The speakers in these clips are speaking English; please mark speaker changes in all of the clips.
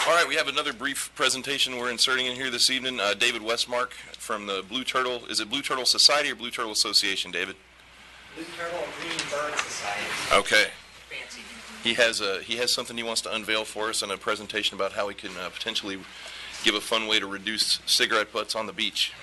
Speaker 1: All right, we have another brief presentation we're inserting in here this evening. David Westmark from the Blue Turtle. Is it Blue Turtle Society or Blue Turtle Association, David?
Speaker 2: Blue Turtle Green Bird Society.
Speaker 1: Okay.
Speaker 2: Fancy.
Speaker 1: He has something he wants to unveil for us in a presentation about how we can potentially give a fun way to reduce cigarette butts on the beach.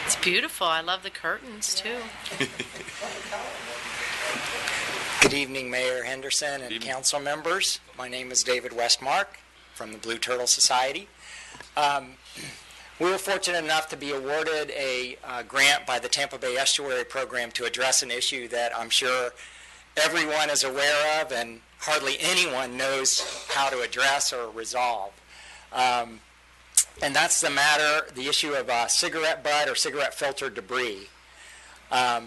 Speaker 3: It's beautiful. I love the curtains, too.
Speaker 2: Good evening, Mayor Henderson and council members. My name is David Westmark from the Blue Turtle Society. We were fortunate enough to be awarded a grant by the Tampa Bay Estuary Program to address an issue that I'm sure everyone is aware of and hardly anyone knows how to address or resolve. And that's the issue of cigarette butt or cigarette filter debris. A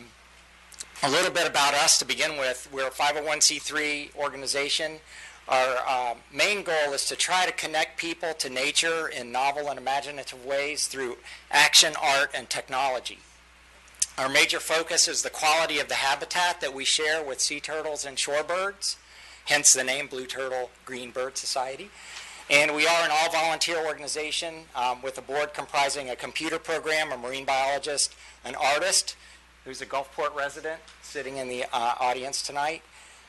Speaker 2: little bit about us to begin with. We're a 501c3 organization. Our main goal is to try to connect people to nature in novel and imaginative ways through action, art, and technology. Our major focus is the quality of the habitat that we share with sea turtles and shorebirds, hence the name Blue Turtle Green Bird Society. And we are an all-volunteer organization with a board comprising a computer program, a marine biologist, an artist who's a Gulfport resident sitting in the audience tonight,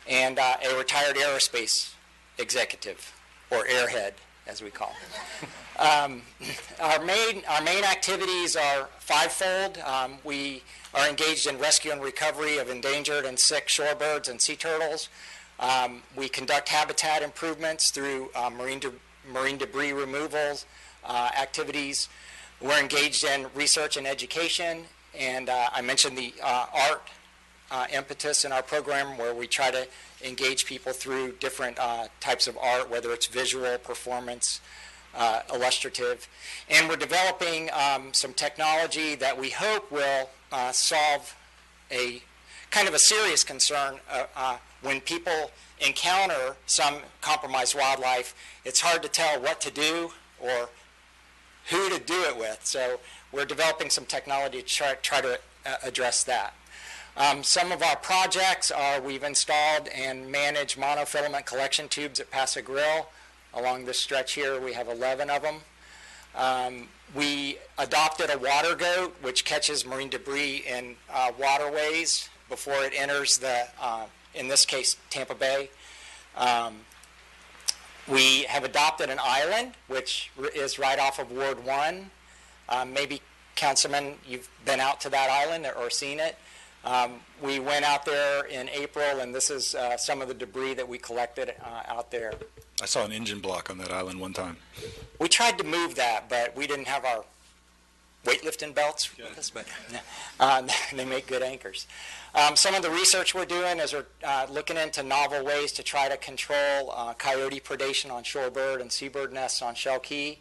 Speaker 2: and a retired aerospace executive, or airhead, as we call it. Our main activities are fivefold. We are engaged in rescue and recovery of endangered and sick shorebirds and sea turtles. We conduct habitat improvements through marine debris removals activities. We're engaged in research and education, and I mentioned the art impetus in our program, where we try to engage people through different types of art, whether it's visual, performance, illustrative. And we're developing some technology that we hope will solve a kind of a serious concern. When people encounter some compromised wildlife, it's hard to tell what to do or who to do it with. So we're developing some technology to try to address that. Some of our projects are we've installed and managed monofilament collection tubes at Paso Grill. Along this stretch here, we have 11 of them. We adopted a water goat, which catches marine debris in waterways before it enters the, in this case, Tampa Bay. We have adopted an island, which is right off of Ward 1. Maybe, Councilman, you've been out to that island or seen it. We went out there in April, and this is some of the debris that we collected out there.
Speaker 4: I saw an engine block on that island one time.
Speaker 2: We tried to move that, but we didn't have our weightlifting belts with us, but they make good anchors. Some of the research we're doing is we're looking into novel ways to try to control coyote predation on shorebird and seabird nests on Shell Key.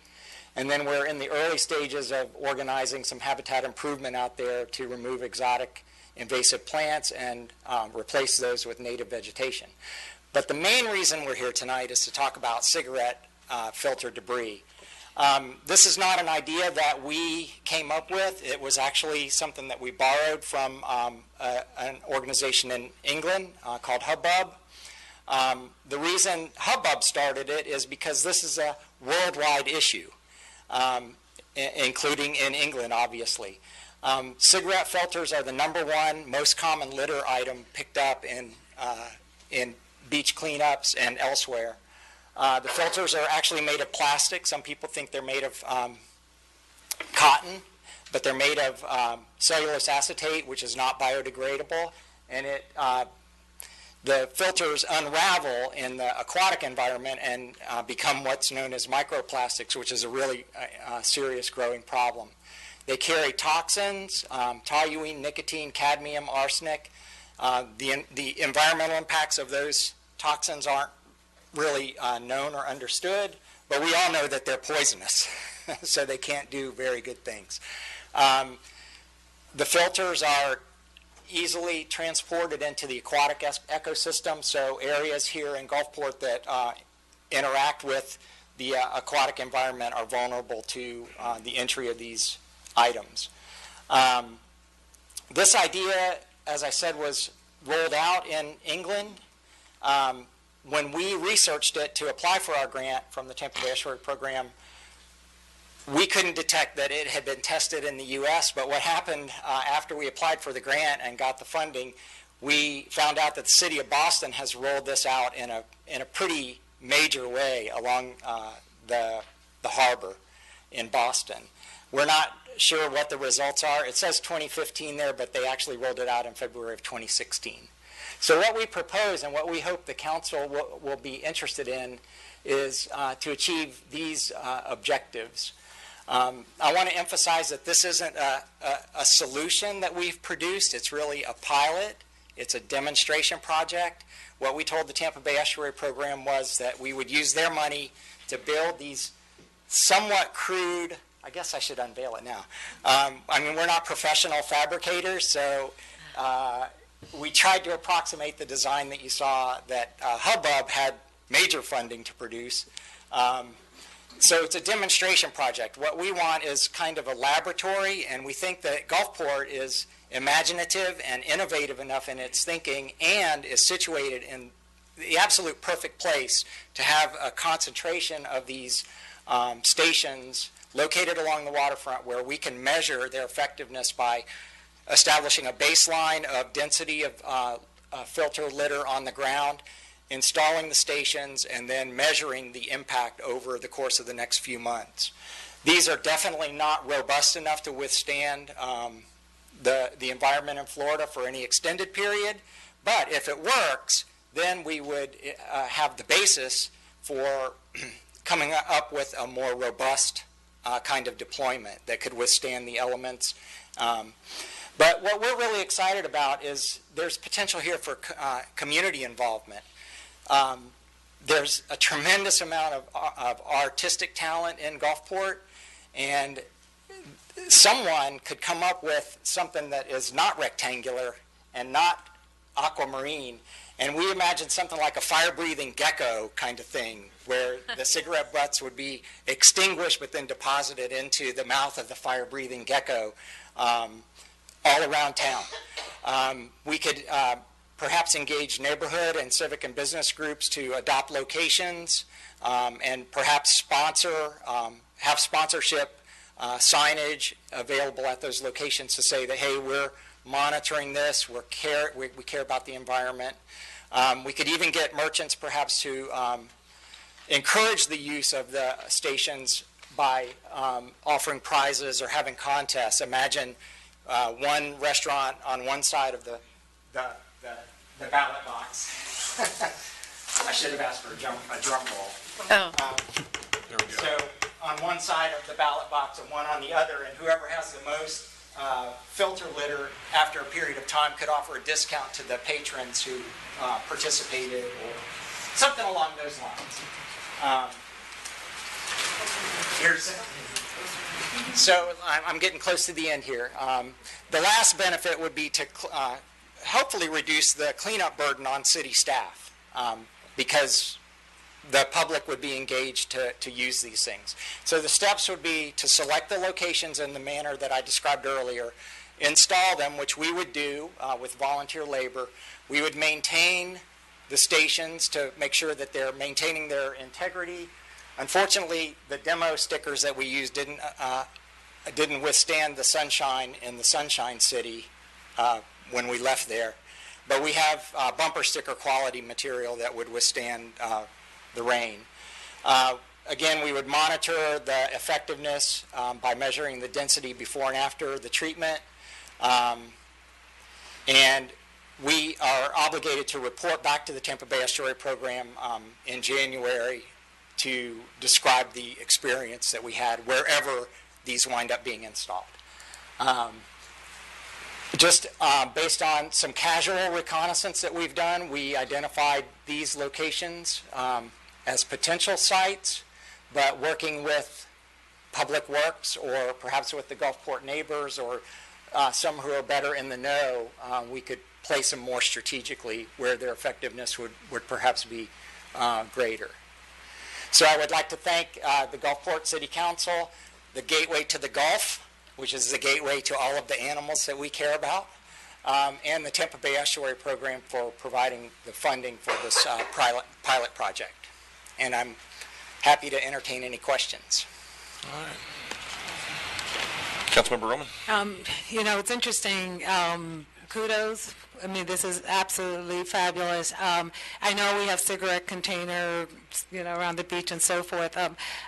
Speaker 2: And then we're in the early stages of organizing some habitat improvement out there to remove exotic invasive plants and replace those with native vegetation. But the main reason we're here tonight is to talk about cigarette filter debris. This is not an idea that we came up with. It was actually something that we borrowed from an organization in England called Hubbub. The reason Hubbub started it is because this is a worldwide issue, including in England, obviously. Cigarette filters are the #1 most common litter item picked up in beach cleanups and elsewhere. The filters are actually made of plastic. Some people think they're made of cotton, but they're made of cellulose acetate, which is not biodegradable. And the filters unravel in the aquatic environment and become what's known as microplastics, which is a really serious growing problem. They carry toxins, toluene, nicotine, cadmium, arsenic. The environmental impacts of those toxins aren't really known or understood, but we all know that they're poisonous, so they can't do very good things. The filters are easily transported into the aquatic ecosystem, so areas here in Gulfport that interact with the aquatic environment are vulnerable to the entry of these items. This idea, as I said, was rolled out in England. When we researched it to apply for our grant from the Tampa Bay Estuary Program, we couldn't detect that it had been tested in the U.S., but what happened after we applied for the grant and got the funding, we found out that the city of Boston has rolled this out in a pretty major way along the harbor in Boston. We're not sure what the results are. It says 2015 there, but they actually rolled it out in February of 2016. So what we propose and what we hope the council will be interested in is to achieve these objectives. I want to emphasize that this isn't a solution that we've produced. It's really a pilot. It's a demonstration project. What we told the Tampa Bay Estuary Program was that we would use their money to build these somewhat crude, I guess I should unveil it now. I mean, we're not professional fabricators, so we tried to approximate the design that you saw that Hubbub had major funding to produce. So it's a demonstration project. What we want is kind of a laboratory, and we think that Gulfport is imaginative and innovative enough in its thinking and is situated in the absolute perfect place to have a concentration of these stations located along the waterfront where we can measure their effectiveness by establishing a baseline of density of filter litter on the ground, installing the stations, and then measuring the impact over the course of the next few months. These are definitely not robust enough to withstand the environment in Florida for any extended period, but if it works, then we would have the basis for coming up with a more robust kind of deployment that could withstand the elements. But what we're really excited about is there's potential here for community involvement. There's a tremendous amount of artistic talent in Gulfport, and someone could come up with something that is not rectangular and not aquamarine, and we imagine something like a fire-breathing gecko kind of thing, where the cigarette butts would be extinguished but then deposited into the mouth of the fire-breathing gecko all around town. We could perhaps engage neighborhood and civic and business groups to adopt locations and perhaps have sponsorship signage available at those locations to say that, hey, we're monitoring this, we care about the environment. We could even get merchants perhaps to encourage the use of the stations by offering prizes or having contests. Imagine one restaurant on one side of the ballot box. I should have asked for a drum roll.
Speaker 3: Oh.
Speaker 4: There we go.
Speaker 2: So on one side of the ballot box and one on the other, and whoever has the most filter litter after a period of time could offer a discount to the patrons who participated or something along those lines. So I'm getting close to the end here. The last benefit would be to hopefully reduce the cleanup burden on city staff because the public would be engaged to use these things. So the steps would be to select the locations in the manner that I described earlier, install them, which we would do with volunteer labor. We would maintain the stations to make sure that they're maintaining their integrity. Unfortunately, the demo stickers that we used didn't withstand the sunshine in the Sunshine City when we left there. But we have bumper sticker quality material that would withstand the rain. Again, we would monitor the effectiveness by measuring the density before and after the treatment. And we are obligated to report back to the Tampa Bay Estuary Program in January to describe the experience that we had wherever these wind up being installed. Just based on some casual reconnaissance that we've done, we identified these locations as potential sites, but working with Public Works or perhaps with the Gulfport neighbors or some who are better in the know, we could place them more strategically where their effectiveness would perhaps be greater. So I would like to thank the Gulfport City Council, the Gateway to the Gulf, which is the gateway to all of the animals that we care about, and the Tampa Bay Estuary Program for providing the funding for this pilot project. And I'm happy to entertain any questions.
Speaker 1: All right. Councilmember Roman?
Speaker 5: It's interesting. Kudos. I mean, this is absolutely fabulous. I know we have cigarette container, around the beach and so forth.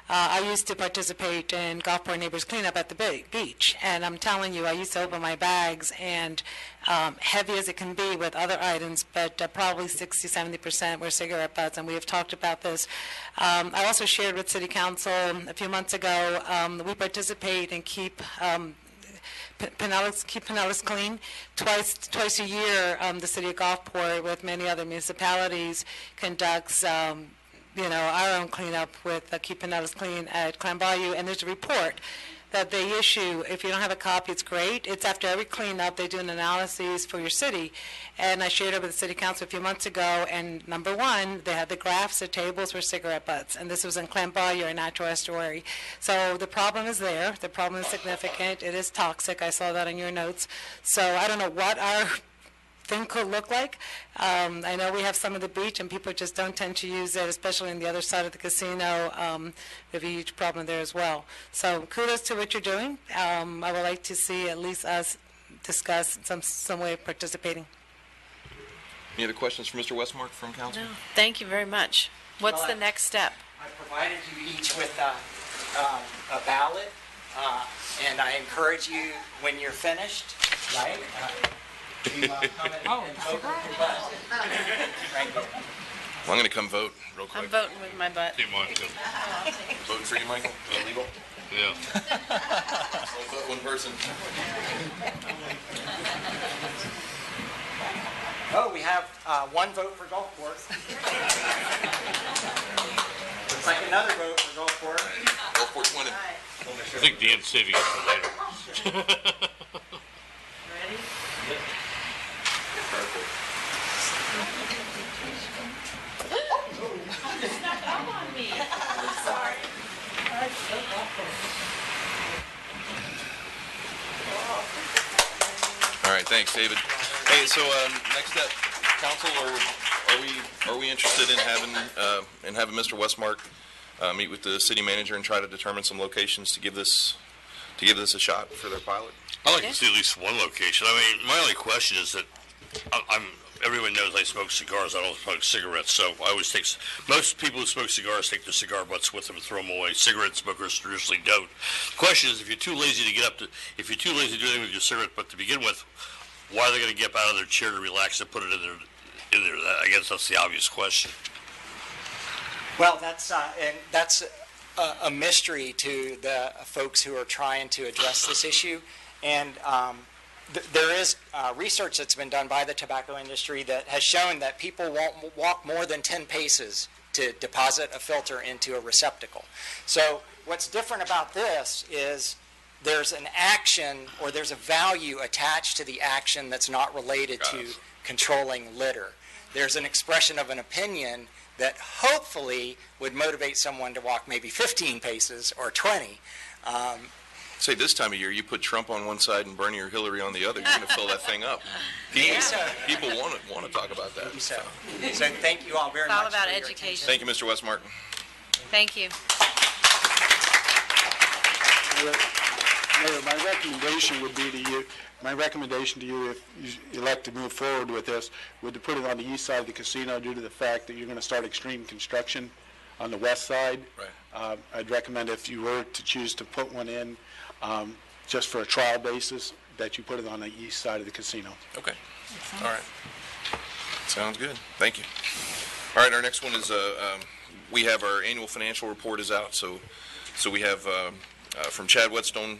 Speaker 5: I used to participate in Gulfport Neighbors Cleanup at the beach, and I'm telling you, I used to open my bags, and heavy as it can be with other items, but probably 60-70% were cigarette butts, and we have talked about this. I also shared with City Council a few months ago, we participate and keep Pinellas clean. Twice a year, the city of Gulfport, with many other municipalities, conducts our own cleanup with Keep Pinellas Clean at Clam Bayou, and there's a report that they issue. If you don't have a copy, it's great. It's after every cleanup, they do an analysis for your city. And I shared it with the city council a few months ago, and number one, they had the graphs, the tables were cigarette butts, and this was in Clam Bayou, a natural estuary. So the problem is there. The problem is significant. It is toxic. I saw that in your notes. So I don't know what our thing could look like. I know we have some of the beach, and people just don't tend to use it, especially on the other side of the casino. We have a huge problem there as well. So kudos to what you're doing. I would like to see at least us discuss some way of participating.
Speaker 1: Any other questions for Mr. Westmark from council?
Speaker 3: No, thank you very much. What's the next step?
Speaker 2: I provided you each with a ballot, and I encourage you, when you're finished, right, to come and vote with your butt. Right here.
Speaker 1: Well, I'm going to come vote real quick.
Speaker 3: I'm voting with my butt.
Speaker 1: Vote for you, Michael? Illegal?
Speaker 6: Yeah.
Speaker 1: Only vote one person.
Speaker 2: Oh, we have one vote for Gulfport. Looks like another vote for Gulfport.
Speaker 1: Gulfport's winning.
Speaker 6: I think Dan's saving it for later.
Speaker 3: Ready?
Speaker 1: Perfect.
Speaker 3: Snuck up on me. I'm sorry.
Speaker 1: All right, thanks, David. Hey, so next step, council, are we interested in having Mr. Westmark meet with the city manager and try to determine some locations to give this a shot for their pilot?
Speaker 6: I'd like to see at least one location. I mean, my only question is that everyone knows I smoke cigars. I don't smoke cigarettes, so I always take. Most people who smoke cigars take their cigar butts with them and throw them away. Cigarette smokers traditionally don't. The question is, if you're too lazy to do anything with your cigarette butt to begin with, why are they going to get up out of their chair to relax and put it in there? I guess that's the obvious question.
Speaker 2: Well, that's a mystery to the folks who are trying to address this issue, and there is research that's been done by the tobacco industry that has shown that people won't walk more than 10 paces to deposit a filter into a receptacle. So what's different about this is there's an action, or there's a value attached to the action that's not related to controlling litter. There's an expression of an opinion that hopefully would motivate someone to walk maybe 15 paces or 20.
Speaker 1: Say this time of year, you put Trump on one side and Bernie or Hillary on the other, you're going to fill that thing up. People want to talk about that.
Speaker 2: So thank you all very much.
Speaker 3: It's all about
Speaker 2: for your
Speaker 3: education.
Speaker 1: Thank you, Mr. Westmark.
Speaker 3: Thank you.
Speaker 7: Mayor, my recommendation to you, if you elect to move forward with this, would to put it on the east side of the casino due to the fact that you're going to start extreme construction on the west side.
Speaker 1: Right.
Speaker 7: I'd recommend, if you were to choose to put one in, just for a trial basis, that you put it on the east side of the casino.
Speaker 1: Okay. All right. Sounds good. Thank you. All right, our next one is we have our annual financial report is out, so we have from Chad Whetstone,